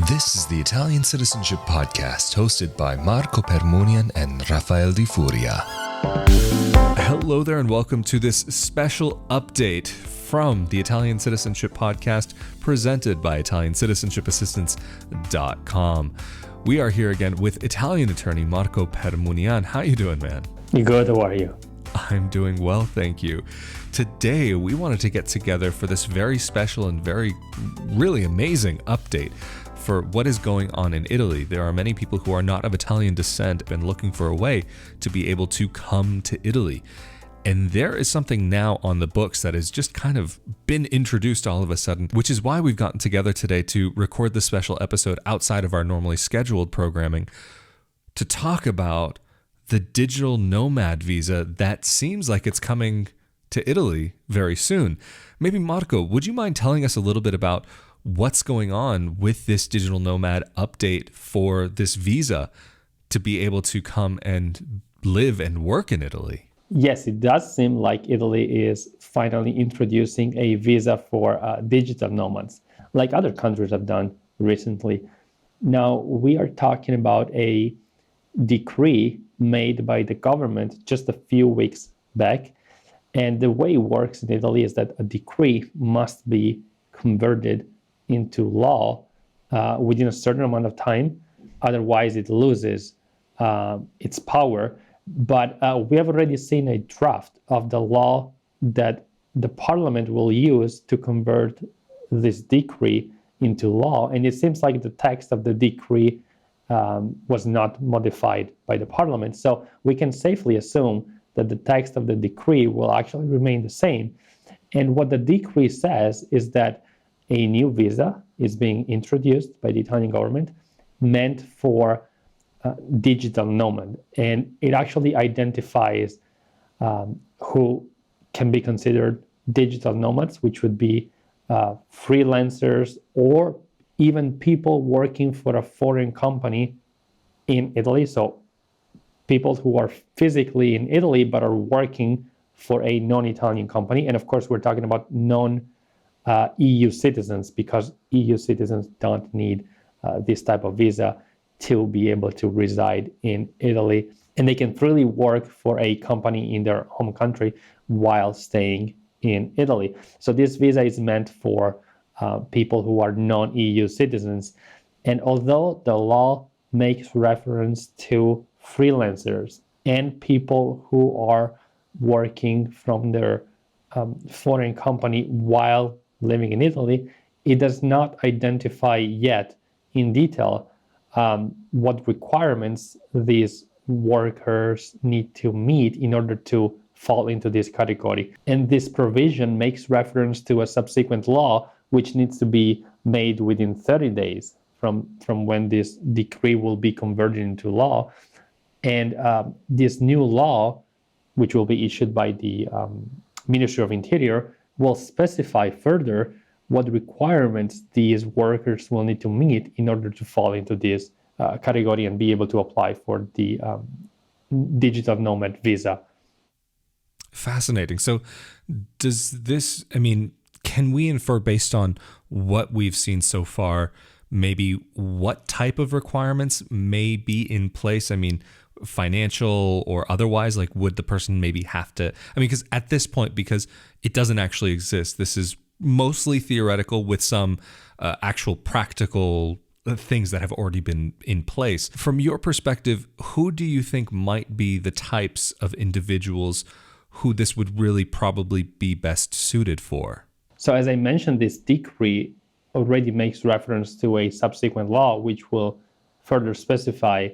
This is the Italian Citizenship Podcast, hosted by Marco Permunian and Rafael Di Furia. Hello there, and welcome to this special update from the Italian Citizenship Podcast, presented by ItaliancitizenshipAssistance.com. We are here again with Italian attorney Marco Permunian. How you doing, man? Good, how are you? I'm doing well, thank you. Today, we wanted to get together for this very special and really amazing update for what is going on in Italy. There are many people who are not of Italian descent and looking for a way to be able to come to Italy. And there is something now on the books that has just kind of been introduced all of a sudden, which is why we've gotten together today to record this special episode outside of our normally scheduled programming to talk about the Digital Nomad Visa that seems like it's coming to Italy very soon. Maybe Marco, would you mind telling us a little bit about what's going on with this digital nomad update for this visa to be able to come and live and work in Italy? Yes, it does seem like Italy is finally introducing a visa for digital nomads, like other countries have done recently. Now, we are talking about a decree made by the government just a few weeks back. And the way it works in Italy is that a decree must be converted into law within a certain amount of time. Otherwise, it loses its power. But we have already seen a draft of the law that the parliament will use to convert this decree into law. And it seems like the text of the decree was not modified by the parliament. So we can safely assume that the text of the decree will actually remain the same. And what the decree says is that a new visa is being introduced by the Italian government meant for digital nomad. And it actually identifies who can be considered digital nomads, which would be freelancers or even people working for a foreign company in Italy. So people who are physically in Italy but are working for a non-Italian company. And of course, we're talking about non-EU citizens, because EU citizens don't need this type of visa to be able to reside in Italy. And they can freely work for a company in their home country while staying in Italy. So this visa is meant for people who are non-EU citizens. And although the law makes reference to freelancers and people who are working from their foreign company while living in Italy, it does not identify yet in detail what requirements these workers need to meet in order to fall into this category. And this provision makes reference to a subsequent law which needs to be made within 30 days from when this decree will be converted into law. And this new law, which will be issued by the Ministry of Interior, will specify further what requirements these workers will need to meet in order to fall into this category and be able to apply for the digital nomad visa. Fascinating. So does this, can we infer based on what we've seen so far, maybe what type of requirements may be in place? Financial or otherwise, like would the person maybe have to, because at this point, because it doesn't actually exist, this is mostly theoretical with some actual practical things that have already been in place. From your perspective, who do you think might be the types of individuals who this would really probably be best suited for? So as I mentioned, this decree already makes reference to a subsequent law, which will further specify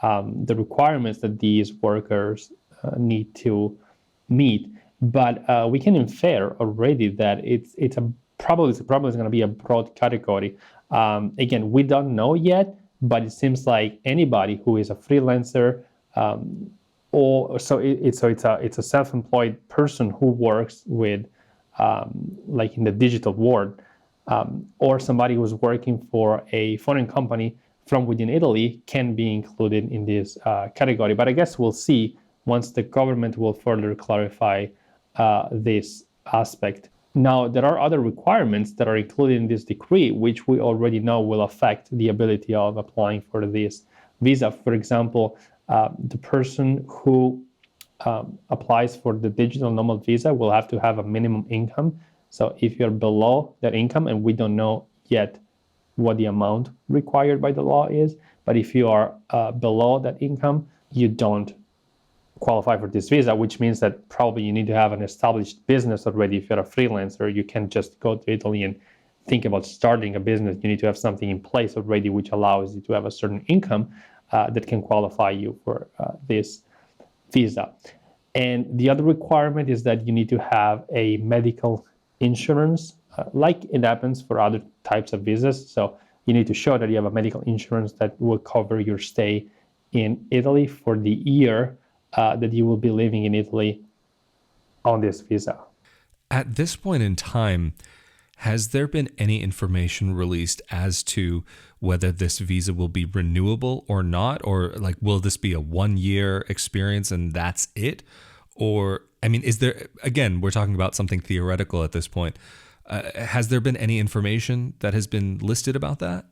the requirements that these workers need to meet. But we can infer already that it's probably going to be a broad category. Again, we don't know yet, but it seems like anybody who is a freelancer, it's a self-employed person who works with like in the digital world, or somebody who's working for a foreign company from within Italy can be included in this category. But I guess we'll see once the government will further clarify this aspect. Now, there are other requirements that are included in this decree, which we already know will affect the ability of applying for this visa. For example, the person who applies for the Digital Nomad Visa will have to have a minimum income. So if you're below that income, and we don't know yet what the amount required by the law is, but if you are below that income, you don't qualify for this visa, which means that probably you need to have an established business already. If you're a freelancer, you can't just go to Italy and think about starting a business. You need to have something in place already, which allows you to have a certain income that can qualify you for this visa. And the other requirement is that you need to have a medical insurance, like it happens for other types of visas. So you need to show that you have a medical insurance that will cover your stay in Italy for the year that you will be living in Italy on this visa. At this point in time, has there been any information released as to whether this visa will be renewable or not? Or like, will this be a 1-year experience and that's it? Or, I mean, is there, again, we're talking about something theoretical at this point. Has there been any information that has been listed about that?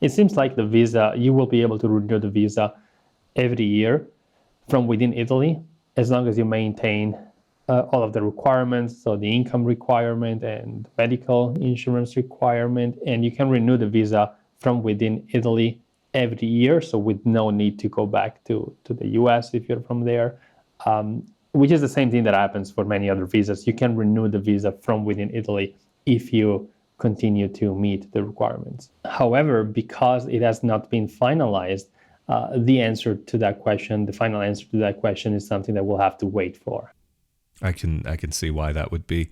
It seems like the visa, you will be able to renew the visa every year from within Italy, as long as you maintain all of the requirements, so the income requirement and medical insurance requirement, and you can renew the visa from within Italy every year, so with no need to go back to the US if you're from there, which is the same thing that happens for many other visas. You can renew the visa from within Italy if you continue to meet the requirements. However, because it has not been finalized, the answer to that question, the final answer to that question, is something that we'll have to wait for. I can see why that would be.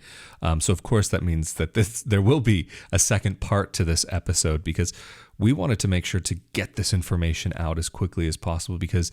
So of course that means that there will be a second part to this episode, because we wanted to make sure to get this information out as quickly as possible, because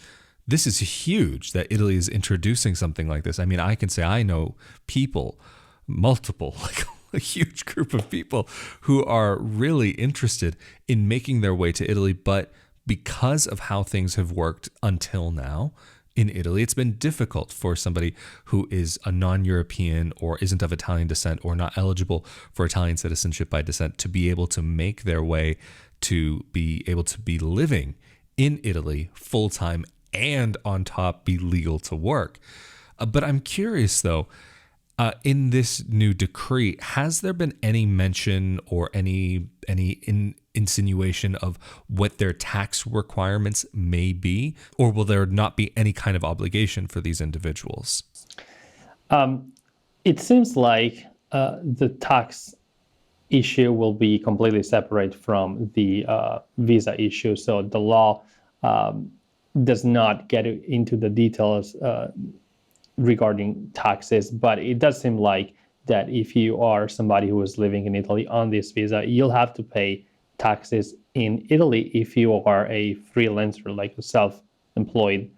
this is huge that Italy is introducing something like this. I mean, I can say I know people, multiple, like a huge group of people who are really interested in making their way to Italy, but because of how things have worked until now in Italy, it's been difficult for somebody who is a non-European or isn't of Italian descent or not eligible for Italian citizenship by descent to be able to make their way to be able to be living in Italy full-time and on top be legal to work. But I'm curious though, in this new decree, has there been any mention or any insinuation of what their tax requirements may be, or will there not be any kind of obligation for these individuals? It seems like the tax issue will be completely separate from the visa issue. So the law does not get into the details regarding taxes, but it does seem like that if you are somebody who is living in Italy on this visa, you'll have to pay taxes in Italy if you are a freelancer, like a self-employed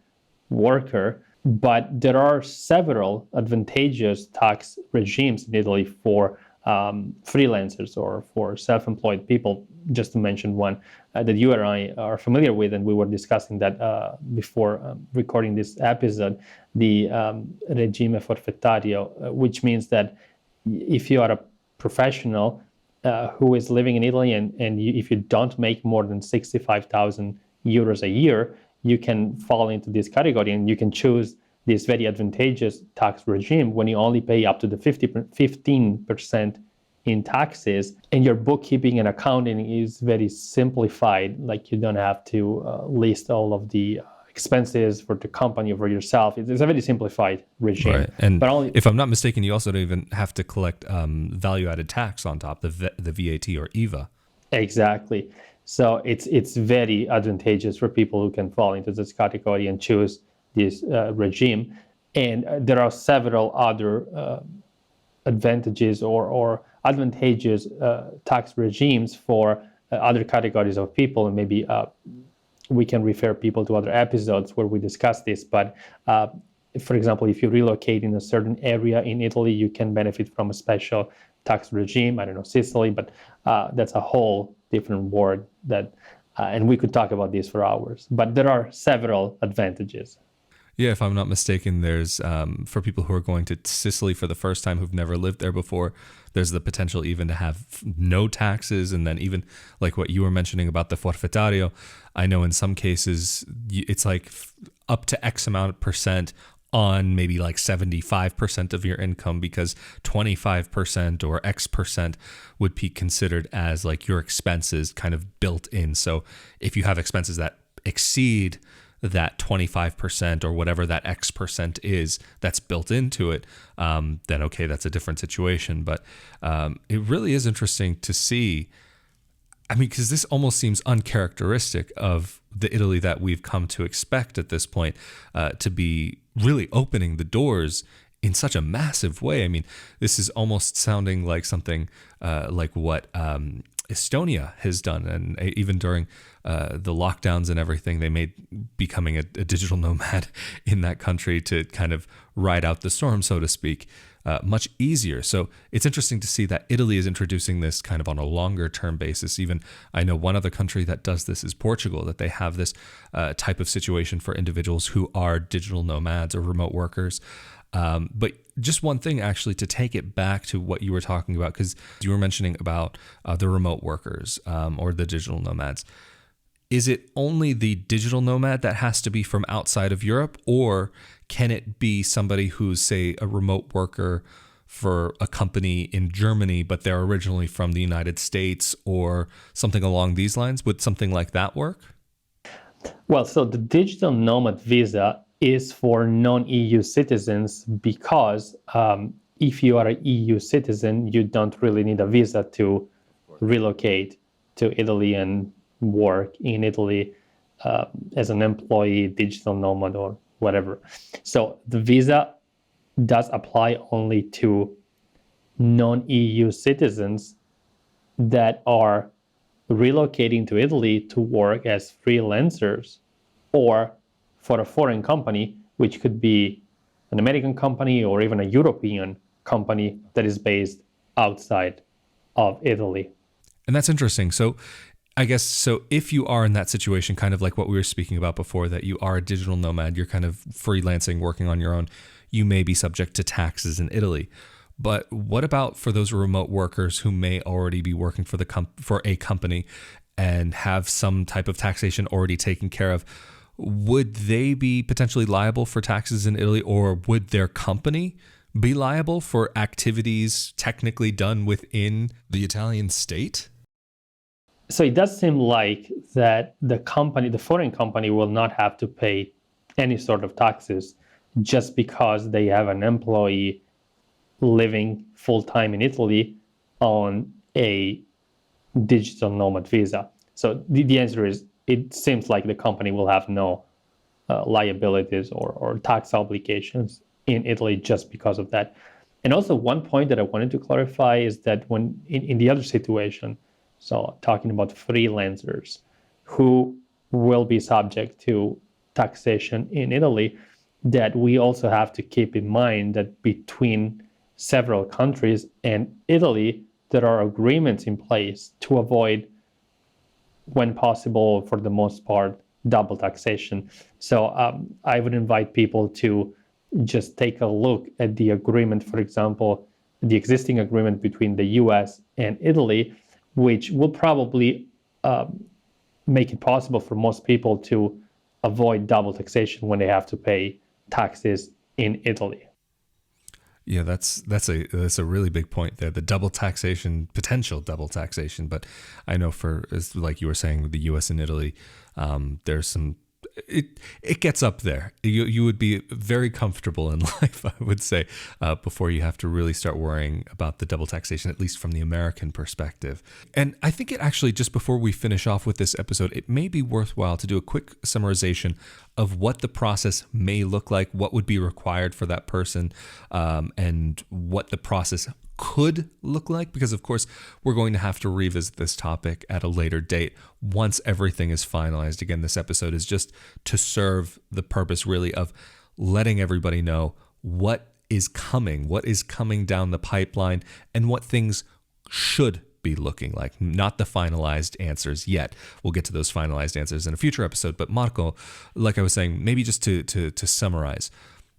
worker. But there are several advantageous tax regimes in Italy for freelancers or for self-employed people, just to mention one that you and I are familiar with, and we were discussing that before recording this episode, the regime forfettario, which means that if you are a professional who is living in Italy and if you don't make more than 65,000 euros a year, you can fall into this category and you can choose this very advantageous tax regime when you only pay up to the 15% in taxes, and your bookkeeping and accounting is very simplified. Like you don't have to list all of the expenses for the company or for yourself. It's a very simplified regime. Right. And if I'm not mistaken, you also don't even have to collect value-added tax on top, the VAT or EVA. Exactly. So it's very advantageous for people who can fall into this category and choose this regime. And there are several other advantages or advantageous tax regimes for other categories of people. And maybe we can refer people to other episodes where we discuss this. But for example, if you relocate in a certain area in Italy, you can benefit from a special tax regime. I don't know, Sicily, but that's a whole different word that, and we could talk about this for hours. But there are several advantages. Yeah, if I'm not mistaken, there's for people who are going to Sicily for the first time who've never lived there before, there's the potential even to have no taxes. And then even like what you were mentioning about the forfettario, I know in some cases it's like up to X amount of percent on maybe like 75% of your income, because 25% or X percent would be considered as like your expenses kind of built in. So if you have expenses that exceed that 25% or whatever that X percent is that's built into it, then okay, that's a different situation. But it really is interesting to see. I mean, because this almost seems uncharacteristic of the Italy that we've come to expect at this point, to be really opening the doors in such a massive way. I mean, this is almost sounding like something like what Estonia has done. And even during the lockdowns and everything, they made becoming a digital nomad in that country to kind of ride out the storm, so to speak, much easier. So it's interesting to see that Italy is introducing this kind of on a longer term basis. Even I know one other country that does this is Portugal, that they have this type of situation for individuals who are digital nomads or remote workers. But just one thing actually to take it back to what you were talking about, because you were mentioning about the remote workers or the digital nomads. Is it only the digital nomad that has to be from outside of Europe, or can it be somebody who's, say, a remote worker for a company in Germany, but they're originally from the United States or something along these lines? Would something like that work? Well, so the digital nomad visa is for non-EU citizens because if you are an EU citizen, you don't really need a visa to relocate to Italy and work in Italy as an employee, digital nomad, or whatever. So the visa does apply only to non-EU citizens that are relocating to Italy to work as freelancers or for a foreign company, which could be an American company or even a European company that is based outside of Italy. And that's interesting. So I guess, so if you are in that situation, kind of like what we were speaking about before, that you are a digital nomad, you're kind of freelancing, working on your own, you may be subject to taxes in Italy. But what about for those remote workers who may already be working for for a company and have some type of taxation already taken care of? Would they be potentially liable for taxes in Italy, or would their company be liable for activities technically done within the Italian state? So it does seem like that the foreign company will not have to pay any sort of taxes just because they have an employee living full-time in Italy on a digital nomad visa. So the answer is, it seems like the company will have no liabilities or tax obligations in Italy just because of that. And also one point that I wanted to clarify is that when in the other situation, so talking about freelancers who will be subject to taxation in Italy, that we also have to keep in mind that between several countries and Italy, there are agreements in place to avoid, when possible, for the most part, double taxation. So I would invite people to just take a look at the agreement, for example, the existing agreement between the US and Italy, which will probably make it possible for most people to avoid double taxation when they have to pay taxes in Italy. Yeah, that's a really big point there. The potential double taxation. But I know like you were saying, with the U.S. and Italy, there's some. It gets up there. You would be very comfortable in life, I would say, before you have to really start worrying about the double taxation, at least from the American perspective. And I think it actually, just before we finish off with this episode, it may be worthwhile to do a quick summarization of what the process may look like, what would be required for that person, and what the process could look like, because of course we're going to have to revisit this topic at a later date once everything is finalized. Again, this episode is just to serve the purpose really of letting everybody know what is coming down the pipeline, and what things should be looking like? Not the finalized answers yet. We'll get to those finalized answers in a future episode. But Marco, like I was saying, maybe just to summarize,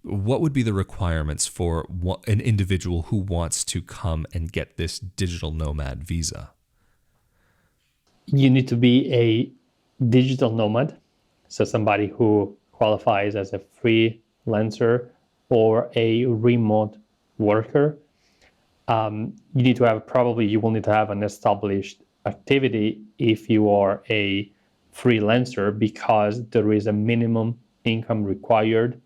what would be the requirements for an individual who wants to come and get this digital nomad visa? You need to be a digital nomad, so somebody who qualifies as a freelancer or a remote worker. You need to have, you will need to have an established activity if you are a freelancer, because there is a minimum income required.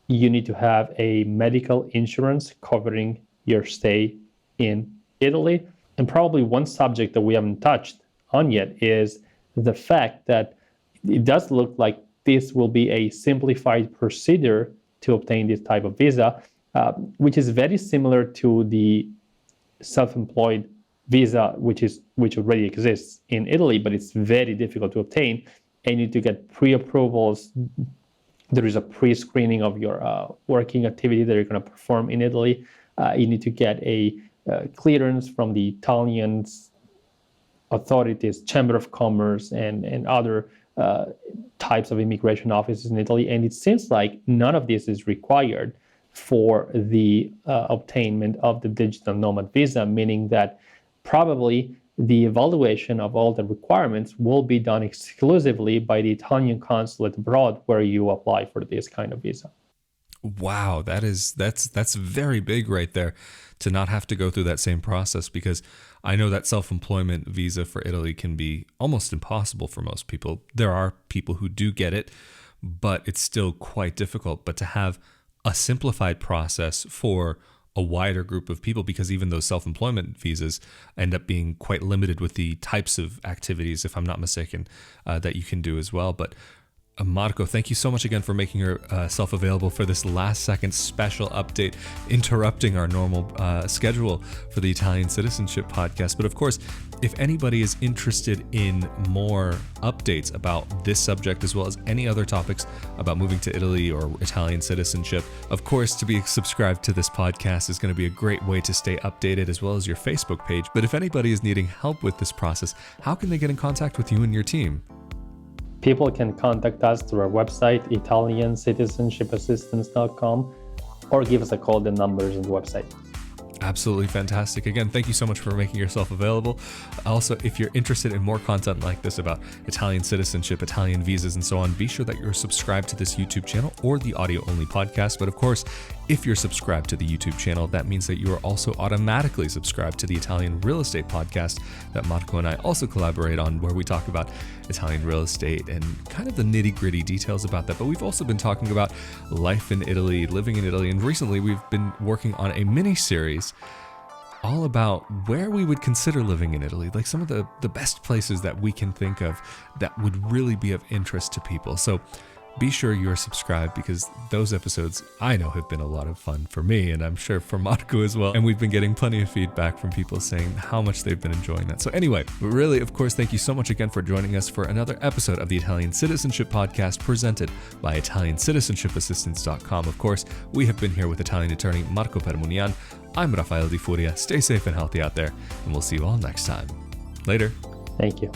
You need to have a medical insurance covering your stay in Italy. And probably one subject that we haven't touched on yet is the fact that it does look like this will be a simplified procedure to obtain this type of visa, which is very similar to the self-employed visa, which already exists in Italy, but it's very difficult to obtain. And you need to get pre-approvals. There is a pre-screening of your working activity that you're going to perform in Italy. You need to get a clearance from the Italian authorities, Chamber of Commerce, and other types of immigration offices in Italy. And it seems like none of this is required for the obtainment of the digital nomad visa, meaning that probably the evaluation of all the requirements will be done exclusively by the Italian consulate abroad where you apply for this kind of visa. Wow, that's very big right there, to not have to go through that same process, because I know that self-employment visa for Italy can be almost impossible for most people. There are people who do get it, but it's still quite difficult. But to have a simplified process for a wider group of people, because even those self-employment visas end up being quite limited with the types of activities, if I'm not mistaken, that you can do as well. But Marco, thank you so much again for making yourself available for this last second special update, interrupting our normal schedule for the Italian Citizenship Podcast. But of course, if anybody is interested in more updates about this subject, as well as any other topics about moving to Italy or Italian citizenship, of course, to be subscribed to this podcast is going to be a great way to stay updated, as well as your Facebook page. But if anybody is needing help with this process, how can they get in contact with you and your team? People can contact us through our website, Italiancitizenshipassistance.com, or give us a call. The numbers on the website. Absolutely fantastic. Again, thank you so much for making yourself available. Also, if you're interested in more content like this about Italian citizenship, Italian visas, and so on, be sure that you're subscribed to this YouTube channel or the audio-only podcast. But of course, if you're subscribed to the YouTube channel, that means that you are also automatically subscribed to the Italian Real Estate Podcast that Marco and I also collaborate on, where we talk about Italian real estate and kind of the nitty-gritty details about that. But we've also been talking about life in Italy, living in Italy, and recently we've been working on a mini-series all about where we would consider living in Italy, like some of the best places that we can think of that would really be of interest to people. So be sure you're subscribed, because those episodes I know have been a lot of fun for me, and I'm sure for Marco as well. And we've been getting plenty of feedback from people saying how much they've been enjoying that. So anyway, really, of course, thank you so much again for joining us for another episode of the Italian Citizenship Podcast, presented by Italiancitizenshipassistance.com. Of course, we have been here with Italian attorney Marco Permunian. I'm Rafael Di Furia. Stay safe and healthy out there, and we'll see you all next time. Later. Thank you.